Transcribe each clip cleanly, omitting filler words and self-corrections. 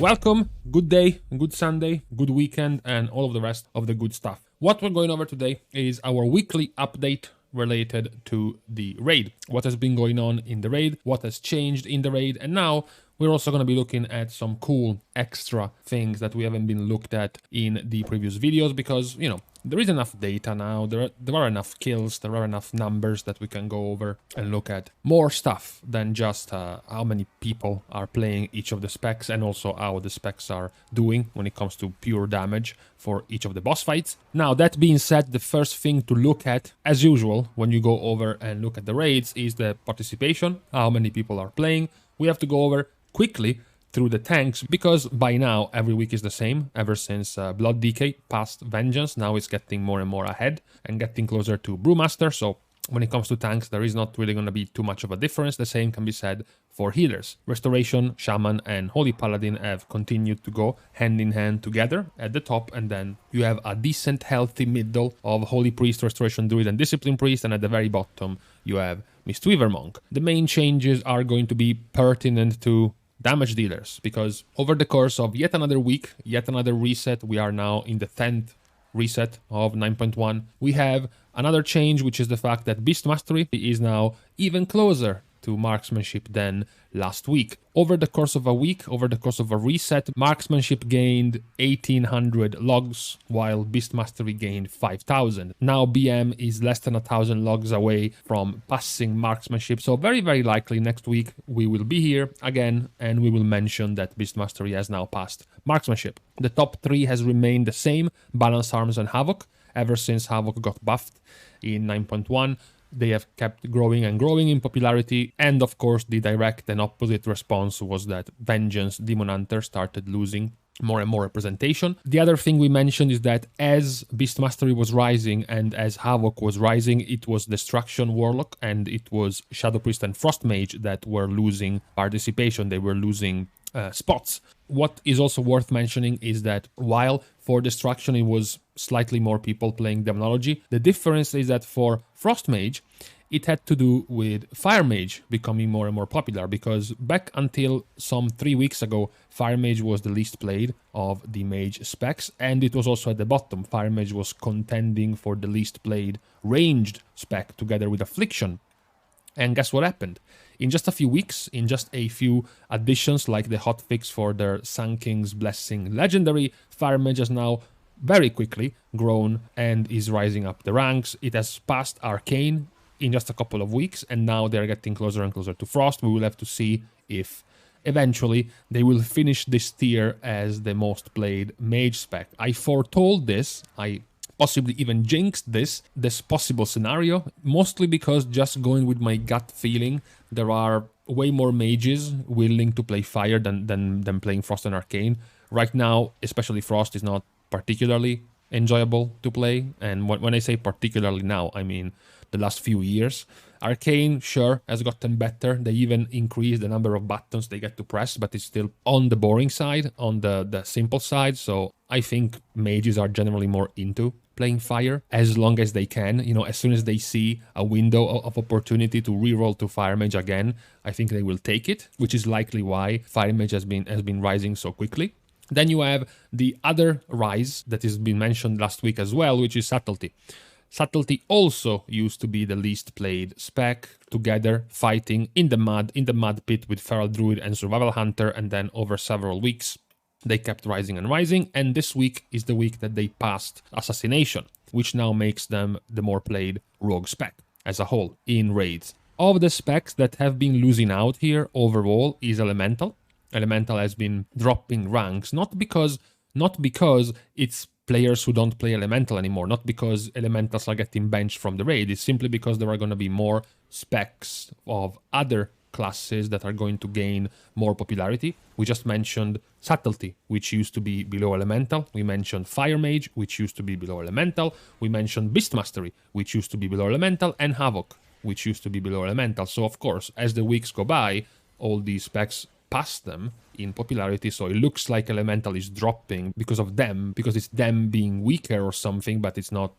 Welcome, good day, good Sunday, good weekend, and all of the rest of the good stuff. What we're going over today is our weekly update related to the raid. What has been going on in the raid, what has changed in the raid, and now we're also going to be looking at some cool extra things that we haven't been looked at in the previous videos because, you know, there is enough data now, there are enough kills, there are enough numbers that we can go over and look at more stuff than just how many people are playing each of the specs and also how the specs are doing when it comes to pure damage for each of the boss fights. Now, that being said, the first thing to look at, as usual, when you go over and look at the raids is the participation, how many people are playing. We have to go over quickly through the tanks because by now every week is the same ever since Blood DK passed Vengeance. Now it's getting more and more ahead and getting closer to Brewmaster, so when it comes to tanks there is not really going to be too much of a difference. The same can be said for healers. Restoration, Shaman and Holy Paladin have continued to go hand in hand together at the top, and then you have a decent healthy middle of Holy Priest, Restoration Druid and Discipline Priest, and at the very bottom you have Mistweaver Monk. The main changes are going to be pertinent to damage dealers, because over the course of yet another week, yet another reset, we are now in the 10th reset of 9.1, we have another change, which is the fact that Beast Mastery is now even closer to marksmanship than last week. Over the course of a week, over the course of a reset, marksmanship gained 1800 logs, while Beast Mastery gained 5000. Now BM is less than 1000 logs away from passing marksmanship, so very, very likely next week we will be here again and we will mention that Beast Mastery has now passed marksmanship. The top three has remained the same, Balance Arms and Havoc, ever since Havoc got buffed in 9.1. They have kept growing and growing in popularity, and of course the direct and opposite response was that Vengeance Demon Hunter started losing more and more representation. The other thing we mentioned is that as Beast Mastery was rising and as Havoc was rising, it was Destruction Warlock and it was Shadow Priest and Frost Mage that were losing participation, they were losing spots. What is also worth mentioning is that while for Destruction it was slightly more people playing Demonology, the difference is that for Frost Mage it had to do with Fire Mage becoming more and more popular, because back until some 3 weeks ago Fire Mage was the least played of the Mage specs, and it was also at the bottom. Fire Mage was contending for the least played ranged spec together with Affliction. And guess what happened? In just a few weeks, in just a few additions like the hotfix for their Sun King's Blessing Legendary, Fire Mage has now very quickly grown and is rising up the ranks. It has passed Arcane in just a couple of weeks, and now they're getting closer and closer to Frost. We will have to see if eventually they will finish this tier as the most played Mage spec. I foretold this, I possibly even jinxed this possible scenario, mostly because just going with my gut feeling, there are way more mages willing to play Fire than playing Frost and Arcane. Right now, especially Frost is not particularly enjoyable to play, and when I say particularly now, I mean the last few years. Arcane, sure, has gotten better. They even increased the number of buttons they get to press, but it's still on the boring side, on the simple side, so I think mages are generally more into playing Fire as long as they can. You know, as soon as they see a window of opportunity to reroll to Fire Mage again, I think they will take it, which is likely why Fire Mage has been rising so quickly. Then you have the other rise that has been mentioned last week as well, which is Subtlety. Subtlety also used to be the least played spec, together fighting in the mud pit with Feral Druid and Survival Hunter, and then over several weeks they kept rising and rising, and this week is the week that they passed Assassination, which now makes them the more played rogue spec as a whole in raids. Of the specs that have been losing out here overall is Elemental. Elemental has been dropping ranks, not because it's players who don't play Elemental anymore, not because Elementals are getting benched from the raid, it's simply because there are going to be more specs of other classes that are going to gain more popularity. We just mentioned Subtlety, which used to be below Elemental. We mentioned Fire Mage, which used to be below Elemental. We mentioned Beast Mastery, which used to be below Elemental, and Havoc, which used to be below Elemental. So of course, as the weeks go by, all these specs pass them in popularity, so it looks like Elemental is dropping because of them, because it's them being weaker or something, but it's not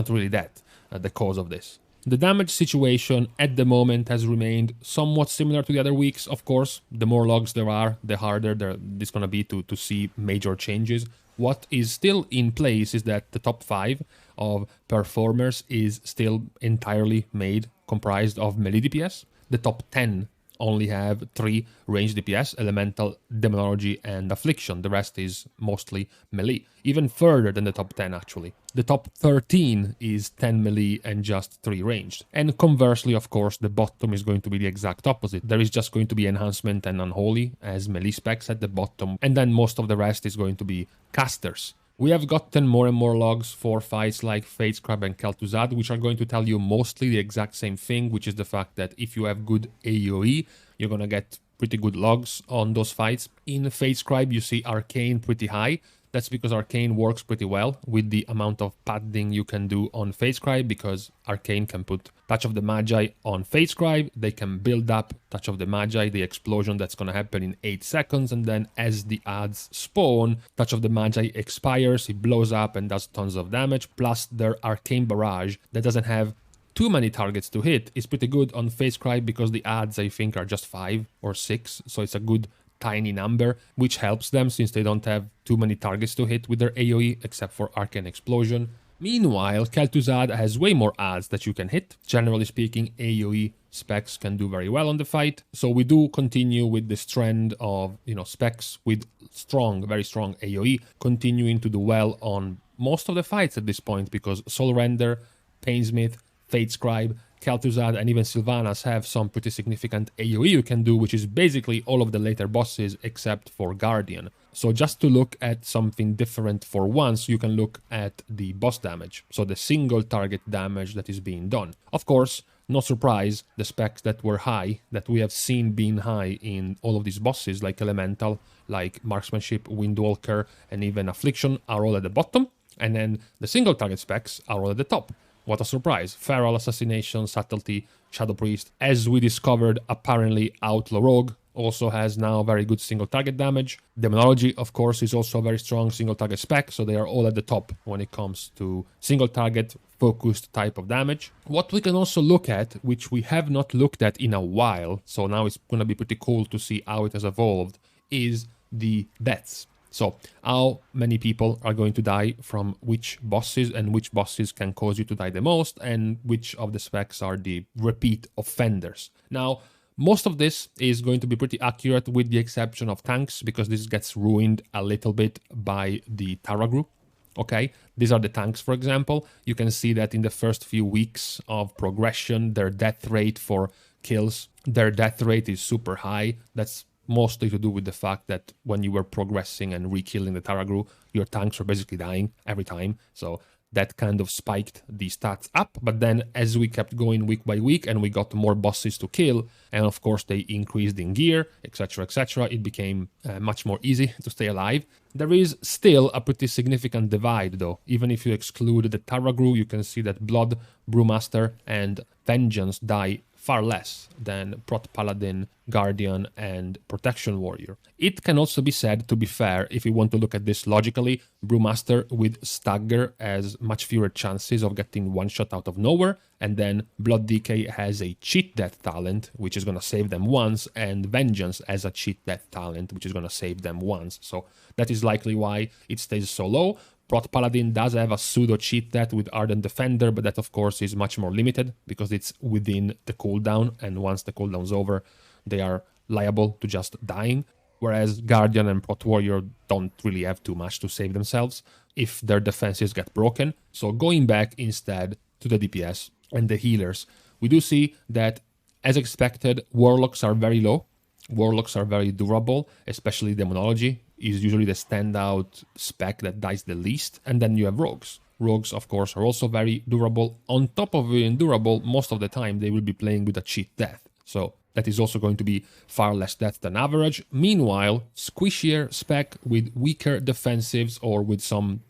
really that the cause of this. The damage situation at the moment has remained somewhat similar to the other weeks. Of course, the more logs there are, the harder it's going to be to see major changes. What is still in place is that the top 5 of performers is still entirely made comprised of melee DPS. The top 10 only have 3 range DPS, Elemental, Demonology, and Affliction. The rest is mostly melee. Even further than the top 10, actually. The top 13 is 10 melee and just 3 ranged. And conversely, of course, the bottom is going to be the exact opposite. There is just going to be Enhancement and Unholy as melee specs at the bottom, and then most of the rest is going to be casters. We have gotten more and more logs for fights like Fate Scribe and Kel'Thuzad, which are going to tell you mostly the exact same thing, which is the fact that if you have good AoE, you're going to get pretty good logs on those fights. In Fate Scribe, you see Arcane pretty high. That's because Arcane works pretty well with the amount of padding you can do on Fate Scribe, because Arcane can put Touch of the Magi on Fate Scribe, they can build up Touch of the Magi, the explosion that's going to happen in 8 seconds, and then as the adds spawn, Touch of the Magi expires, it blows up and does tons of damage, plus their Arcane Barrage that doesn't have too many targets to hit is pretty good on Fate Scribe because the adds, I think, are just 5 or 6, so it's a good tiny number, which helps them since they don't have too many targets to hit with their AoE except for Arcane Explosion. Meanwhile, Kel'Thuzad has way more adds that you can hit. Generally speaking, AoE specs can do very well on the fight, so we do continue with this trend of, specs with strong, very strong AoE continuing to do well on most of the fights at this point, because Soul Render, Painsmith, Fate Scribe, Kel'Thuzad, and even Sylvanas have some pretty significant AoE you can do, which is basically all of the later bosses except for Guardian. So just to look at something different for once, you can look at the boss damage, so the single target damage that is being done. Of course, no surprise, the specs that were high, that we have seen being high in all of these bosses, like Elemental, like Marksmanship, Windwalker, and even Affliction, are all at the bottom, and then the single target specs are all at the top. What a surprise. Feral, Assassination, Subtlety, Shadow Priest. As we discovered, apparently Outlaw Rogue also has now very good single target damage. Demonology, of course, is also a very strong single target spec, so they are all at the top when it comes to single target focused type of damage. What we can also look at, which we have not looked at in a while, so now it's going to be pretty cool to see how it has evolved, is the deaths. So, how many people are going to die from which bosses, and which bosses can cause you to die the most, and which of the specs are the repeat offenders. Now, most of this is going to be pretty accurate with the exception of tanks, because this gets ruined a little bit by the Tarragru. Okay, these are the tanks, for example. You can see that in the first few weeks of progression, their death rate for kills, their death rate is super high. That's mostly to do with the fact that when you were progressing and re-killing the Tarragru, your tanks were basically dying every time. So that kind of spiked the stats up. But then as we kept going week by week and we got more bosses to kill, and of course they increased in gear, etc., etc., it became much more easy to stay alive. There is still a pretty significant divide though. Even if you exclude the Tarragru, you can see that Blood, Brewmaster, and Vengeance die far less than Prot Paladin, Guardian, and Protection Warrior. It can also be said, to be fair, if you want to look at this logically, Brewmaster with Stagger has much fewer chances of getting one shot out of nowhere, and then Blood DK has a cheat death talent, which is going to save them once, and Vengeance has a cheat death talent, which is going to save them once. So that is likely why it stays so low. Prot Paladin does have a pseudo cheat death with Ardent Defender, but that of course is much more limited because it's within the cooldown, and once the cooldown's over, they are liable to just dying. Whereas Guardian and Prot Warrior don't really have too much to save themselves if their defenses get broken. So going back instead to the DPS and the healers, we do see that, as expected, Warlocks are very low. Warlocks are very durable, especially Demonology is usually the standout spec that dies the least, and then you have Rogues. Rogues, of course, are also very durable. On top of being durable, most of the time they will be playing with a cheat death, so that is also going to be far less death than average. Meanwhile, squishier spec with weaker defensives or with some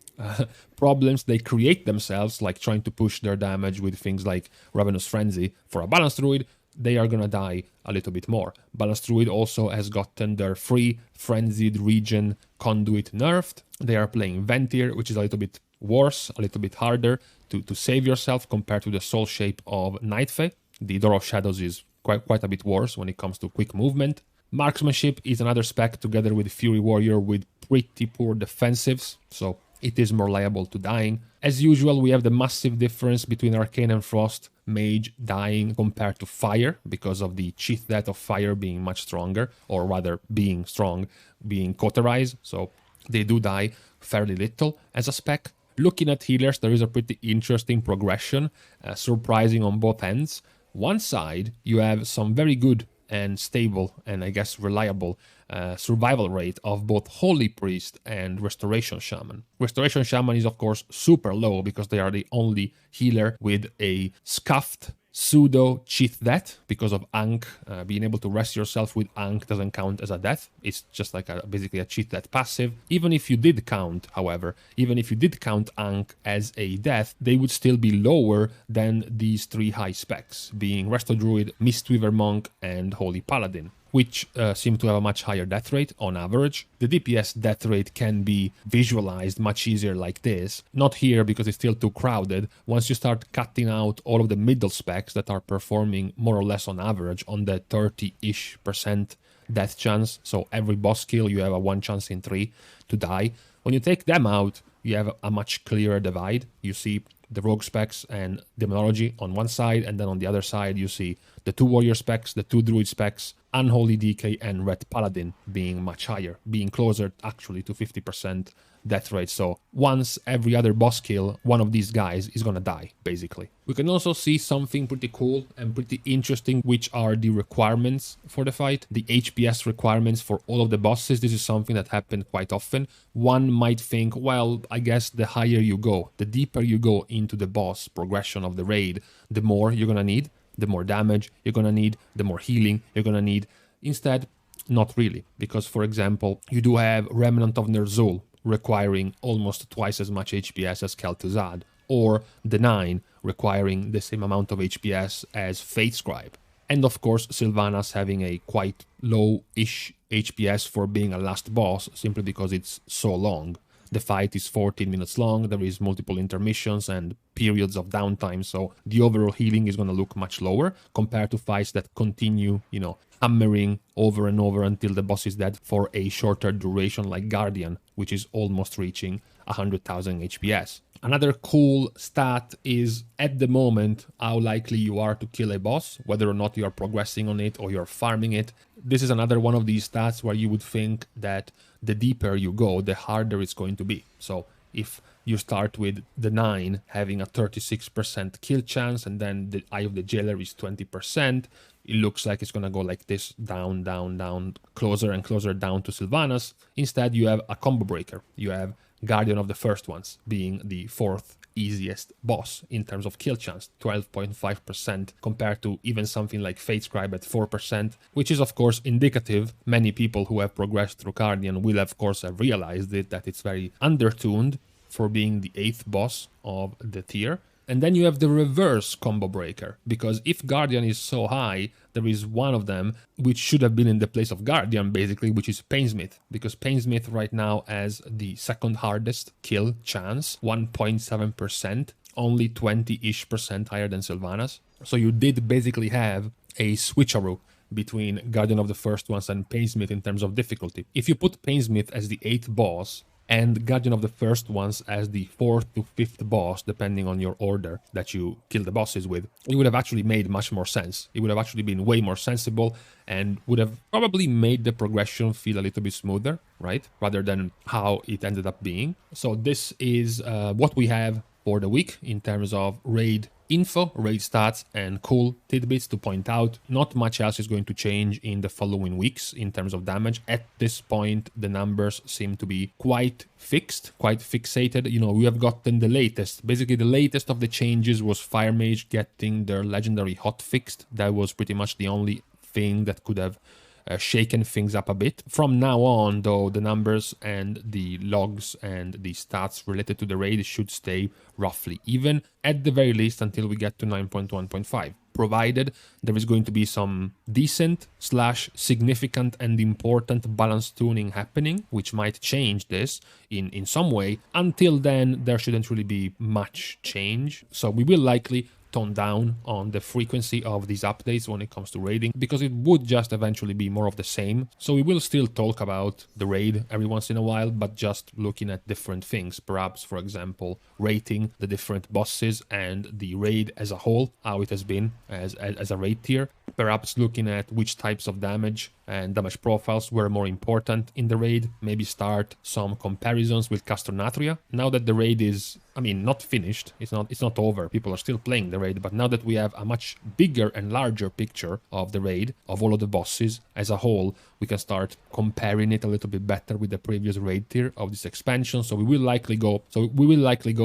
problems they create themselves, like trying to push their damage with things like Ravenous Frenzy for a balanced druid, they are gonna die a little bit more. Balanced Druid also has gotten their free Frenzied Region Conduit nerfed. They are playing Ventir, which is a little bit worse, a little bit harder to save yourself compared to the soul shape of Nightfey. The Door of Shadows is quite a bit worse when it comes to quick movement. Marksmanship is another spec together with Fury Warrior with pretty poor defensives, so it is more liable to dying. As usual, we have the massive difference between Arcane and Frost Mage dying compared to Fire because of the cheat death of Fire being much stronger, or rather being strong, being cauterized, so they do die fairly little as a spec. Looking at healers, there is a pretty interesting progression, surprising on both ends. One side, you have some very good and stable and I guess reliable survival rate of both Holy Priest and Restoration Shaman. Restoration Shaman is of course super low because they are the only healer with a scuffed pseudo cheat death because of Ankh. Being able to rest yourself with Ankh doesn't count as a death. It's just like basically a cheat death passive. Even if you did count, however, even if you did count Ankh as a death, they would still be lower than these three high specs, being Resto Druid, Mistweaver Monk, and Holy Paladin, which seem to have a much higher death rate on average. The DPS death rate can be visualized much easier like this. Not here because it's still too crowded. Once you start cutting out all of the middle specs that are performing more or less on average on the 30-ish% death chance, so every boss kill you have a 1 chance in 3 to die. When you take them out, you have a much clearer divide. You see the rogue specs and demonology on one side, and then on the other side you see the 2 warrior specs, the 2 druid specs, Unholy DK and Red Paladin being much higher, being closer actually to 50% death rate. So once every other boss kill, one of these guys is gonna die, basically. We can also see something pretty cool and pretty interesting, which are the requirements for the fight. The HPS requirements for all of the bosses. This is something that happened quite often. One might think, well, I guess the higher you go, the deeper you go into the boss progression of the raid, the more you're gonna need, the more damage you're gonna need, the more healing you're gonna need. Instead, not really, because for example, you do have Remnant of Ner'zhul requiring almost twice as much HPS as Kel'Thuzad, or the 9 requiring the same amount of HPS as Fate Scribe. And of course, Sylvanas having a quite low-ish HPS for being a last boss, simply because it's so long. The fight is 14 minutes long, there is multiple intermissions and periods of downtime, so the overall healing is going to look much lower compared to fights that continue, hammering over and over until the boss is dead for a shorter duration like Guardian, which is almost reaching 100,000 HPS. Another cool stat is, at the moment, how likely you are to kill a boss, whether or not you are progressing on it or you're farming it. This is another one of these stats where you would think that the deeper you go, the harder it's going to be. So if you start with the 9 having a 36% kill chance, and then the Eye of the Jailer is 20%, it looks like it's going to go like this, down, down, down, closer and closer down to Sylvanas. Instead, you have a combo breaker. You have Guardian of the First Ones being the 4th easiest boss in terms of kill chance, 12.5% compared to even something like Fate Scribe at 4%, which is of course indicative. Many people who have progressed through Guardian will of course have realized that it's very undertuned for being the 8th boss of the tier. And then you have the reverse combo breaker, because if Guardian is so high, there is one of them which should have been in the place of Guardian, basically, which is Painsmith, because Painsmith right now has the 2nd hardest kill chance, 1.7%, only 20-ish% higher than Sylvanas. So you did basically have a switcheroo between Guardian of the First Ones and Painsmith in terms of difficulty. If you put Painsmith as the 8th boss, and Guardian of the First Ones as the 4th to 5th boss, depending on your order that you kill the bosses with, it would have actually made much more sense. It would have actually been way more sensible and would have probably made the progression feel a little bit smoother, right? Rather than how it ended up being. So this is what we have for the week in terms of raid info, raid stats, and cool tidbits to point out. Not much else is going to change in the following weeks in terms of damage. At this point, the numbers seem to be quite fixed, quite fixated. We have gotten the latest. Basically, the latest of the changes was Fire Mage getting their legendary hot fixed. That was pretty much the only thing that could have shaken things up a bit. From now on, though, the numbers and the logs and the stats related to the raid should stay roughly even, at the very least until we get to 9.1.5. Provided there is going to be some decent / significant and important balance tuning happening, which might change this in some way. Until then, there shouldn't really be much change. So we will likely tone down on the frequency of these updates when it comes to raiding, because it would just eventually be more of the same. So we will still talk about the raid every once in a while, but just looking at different things. Perhaps, for example, rating the different bosses and the raid as a whole, how it has been as a raid tier. Perhaps looking at which types of damage and damage profiles were more important in the raid. Maybe start some comparisons with Castronatria. Now that the raid is, I mean, not finished, it's not over, people are still playing the raid, but now that we have a much bigger and larger picture of the raid, of all of the bosses as a whole, we can start comparing it a little bit better with the previous raid tier of this expansion. So we will likely go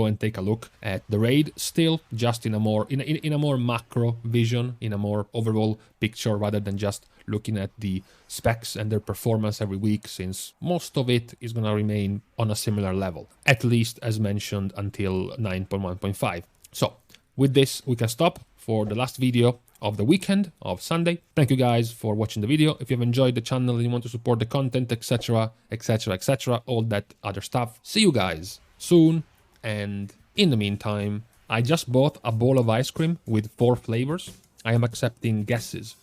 and take a look at the raid, still just in a more macro vision, in a more overall picture, rather than just looking at the specs and their performance every week, since most of it is going to remain on a similar level, at least as mentioned until 9.1.5. So with this, we can stop for the last video of the weekend of Sunday. Thank you guys for watching the video. If you've enjoyed the channel and you want to support the content, etc., etc., etc., all that other stuff, see you guys soon. And in the meantime, I just bought a bowl of ice cream with 4 flavors. I am accepting guesses.